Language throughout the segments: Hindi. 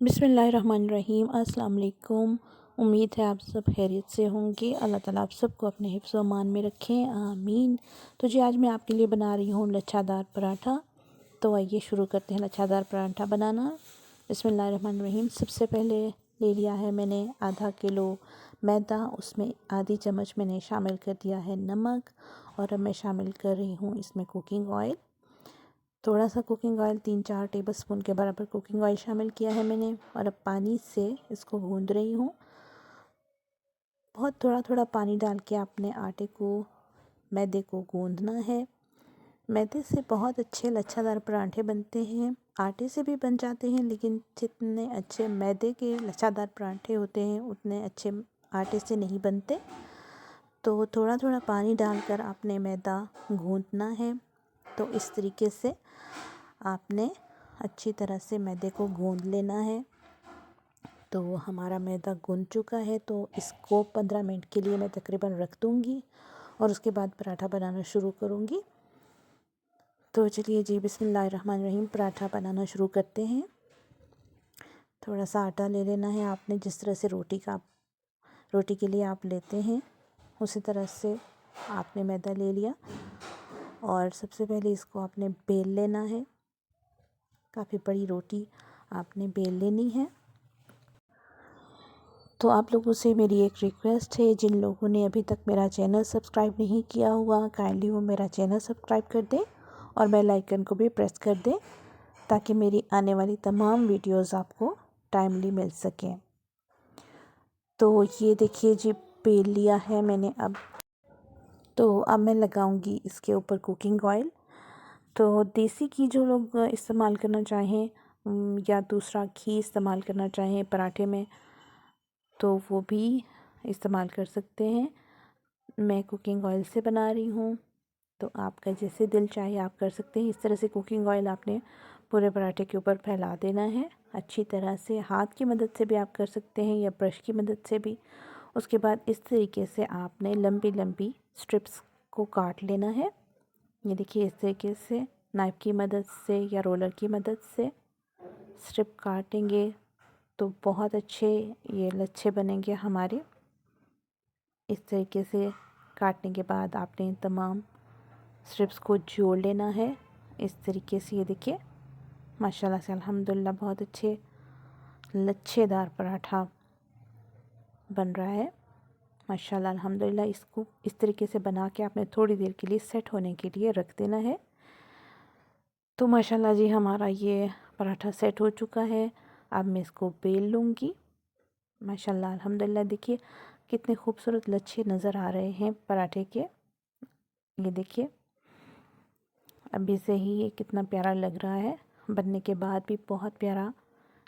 बिस्मिल्लाहिर्रहमानिर्रहीम। अस्सलाम वालेकुम। उम्मीद है आप सब खैरियत से होंगे। अल्लाह ताला आप सबको अपने हिफ्ज़ व अमान में रखें, आमीन। तो जी आज मैं आपके लिए बना रही हूँ लच्छादार पराठा। तो आइए शुरू करते हैं लच्छादार पराठा बनाना। बिस्मिल्लाहिर्रहमानिर्रहीम। सबसे पहले ले लिया है मैंने आधा किलो मैदा, उसमें आधी चम्मच मैंने शामिल कर दिया है नमक, और अब मैं शामिल कर रही हूँ इसमें कुकिंग ऑयल। थोड़ा सा कुकिंग ऑयल 3-4 टेबलस्पून के बराबर कुकिंग ऑयल शामिल किया है मैंने, और अब पानी से इसको गूंद रही हूँ। बहुत थोड़ा थोड़ा पानी डाल के आपने आटे को, मैदे को गूंदना है। मैदे से बहुत अच्छे लच्छादार पराठे बनते हैं, आटे से भी बन जाते हैं, लेकिन जितने अच्छे मैदे के लच्छादार पराठे होते हैं उतने अच्छे आटे से नहीं बनते। तो थोड़ा थोड़ा पानी डालकर आपने मैदा गूंदना है। तो इस तरीके से आपने अच्छी तरह से मैदे को गूंद लेना है। तो हमारा मैदा गूंद चुका है, तो इसको 15 मिनट के लिए मैं तकरीबन रख दूँगी और उसके बाद पराठा बनाना शुरू करूँगी। तो चलिए जी बिस्मिल्लाहिर्रहमानिर्रहीम, पराठा बनाना शुरू करते हैं। थोड़ा सा आटा ले लेना है आपने, जिस तरह से रोटी के लिए आप लेते हैं उसी तरह से आपने मैदा ले लिया, और सबसे पहले इसको आपने बेल लेना है। काफ़ी बड़ी रोटी आपने बेल लेनी है। तो आप लोगों से मेरी एक रिक्वेस्ट है, जिन लोगों ने अभी तक मेरा चैनल सब्सक्राइब नहीं किया हुआ, काइंडली वो मेरा चैनल सब्सक्राइब कर दें और बेल आइकन को भी प्रेस कर दें, ताकि मेरी आने वाली तमाम वीडियोस आपको टाइमली मिल सकें। तो ये देखिए जी, बेल लिया है मैंने। अब मैं लगाऊंगी इसके ऊपर कुकिंग ऑयल। तो देसी घी जो लोग इस्तेमाल करना चाहें या दूसरा घी इस्तेमाल करना चाहें पराठे में, तो वो भी इस्तेमाल कर सकते हैं। मैं कुकिंग ऑयल से बना रही हूँ, तो आपका जैसे दिल चाहे आप कर सकते हैं। इस तरह से कुकिंग ऑयल आपने पूरे पराठे के ऊपर फैला देना है अच्छी तरह से। हाथ की मदद से भी आप कर सकते हैं या ब्रश की मदद से भी। उसके बाद इस तरीके से आपने लंबी लंबी स्ट्रिप्स को काट लेना है। ये देखिए, इस तरीके से नाइफ़ की मदद से या रोलर की मदद से स्ट्रिप काटेंगे तो बहुत अच्छे ये लच्छे बनेंगे हमारे। इस तरीके से काटने के बाद आपने तमाम स्ट्रिप्स को जोड़ लेना है इस तरीके से। ये देखिए माशाल्लाह से अल्हम्दुलिल्लाह बहुत अच्छे लच्छेदार पराठा बन रहा है माशाल्लाह अल्हम्दुलिल्लाह। इसको इस तरीके से बना के आपने थोड़ी देर के लिए सेट होने के लिए रख देना है। तो माशाल्लाह जी हमारा ये पराठा सेट हो चुका है। अब मैं इसको बेल लूँगी माशाल्लाह अल्हम्दुलिल्लाह। देखिए कितने खूबसूरत लच्छे नज़र आ रहे हैं पराठे के। ये देखिए अभी से ही ये कितना प्यारा लग रहा है, बनने के बाद भी बहुत प्यारा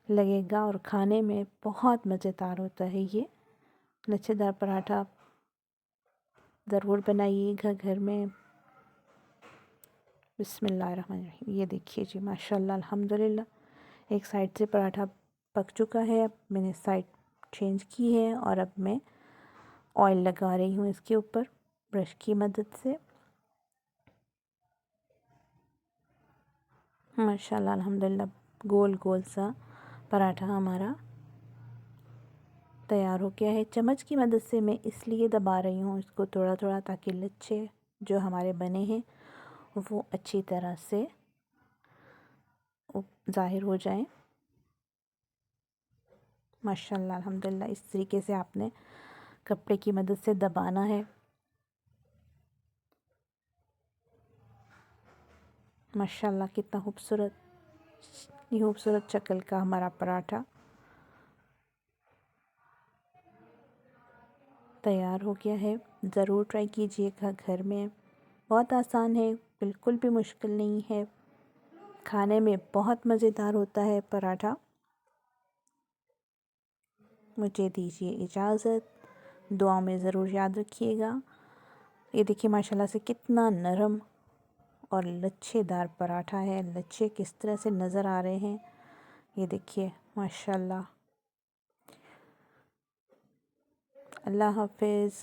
लगेगा और खाने में बहुत मज़ेदार होता है। ये लच्छेदार पराठा ज़रूर बनाइएगा घर में। बिस्मिल्लाहिर्रहमानिर्रहीम। ये देखिए जी माशाल्लाह अल्हम्दुलिल्लाह, एक साइड से पराठा पक चुका है। अब मैंने साइड चेंज की है और अब मैं ऑयल लगा रही हूँ इसके ऊपर ब्रश की मदद से। माशाल्लाह अल्हम्दुलिल्लाह गोल गोल सा पराठा हमारा तैयार हो गया है। चम्मच की मदद से मैं इसलिए दबा रही हूँ इसको थोड़ा थोड़ा, ताकि लच्छे जो हमारे बने हैं वो अच्छी तरह से ज़ाहिर हो जाएं। माशाल्लाह अल्हम्दुलिल्लाह इस तरीके से आपने कपड़े की मदद से दबाना है। माशाल्लाह कितना खूबसूरत शक्ल का हमारा पराठा तैयार हो गया है। ज़रूर ट्राई कीजिएगा घर में, बहुत आसान है, बिल्कुल भी मुश्किल नहीं है। खाने में बहुत मज़ेदार होता है पराठा। मुझे दीजिए इजाज़त, दुआ में ज़रूर याद रखिएगा। ये देखिए माशाल्लाह से कितना नरम और लच्छेदार पराठा है। लच्छे किस तरह से नज़र आ रहे हैं ये देखिए माशाल्लाह। अल्लाह हाफ़िज़।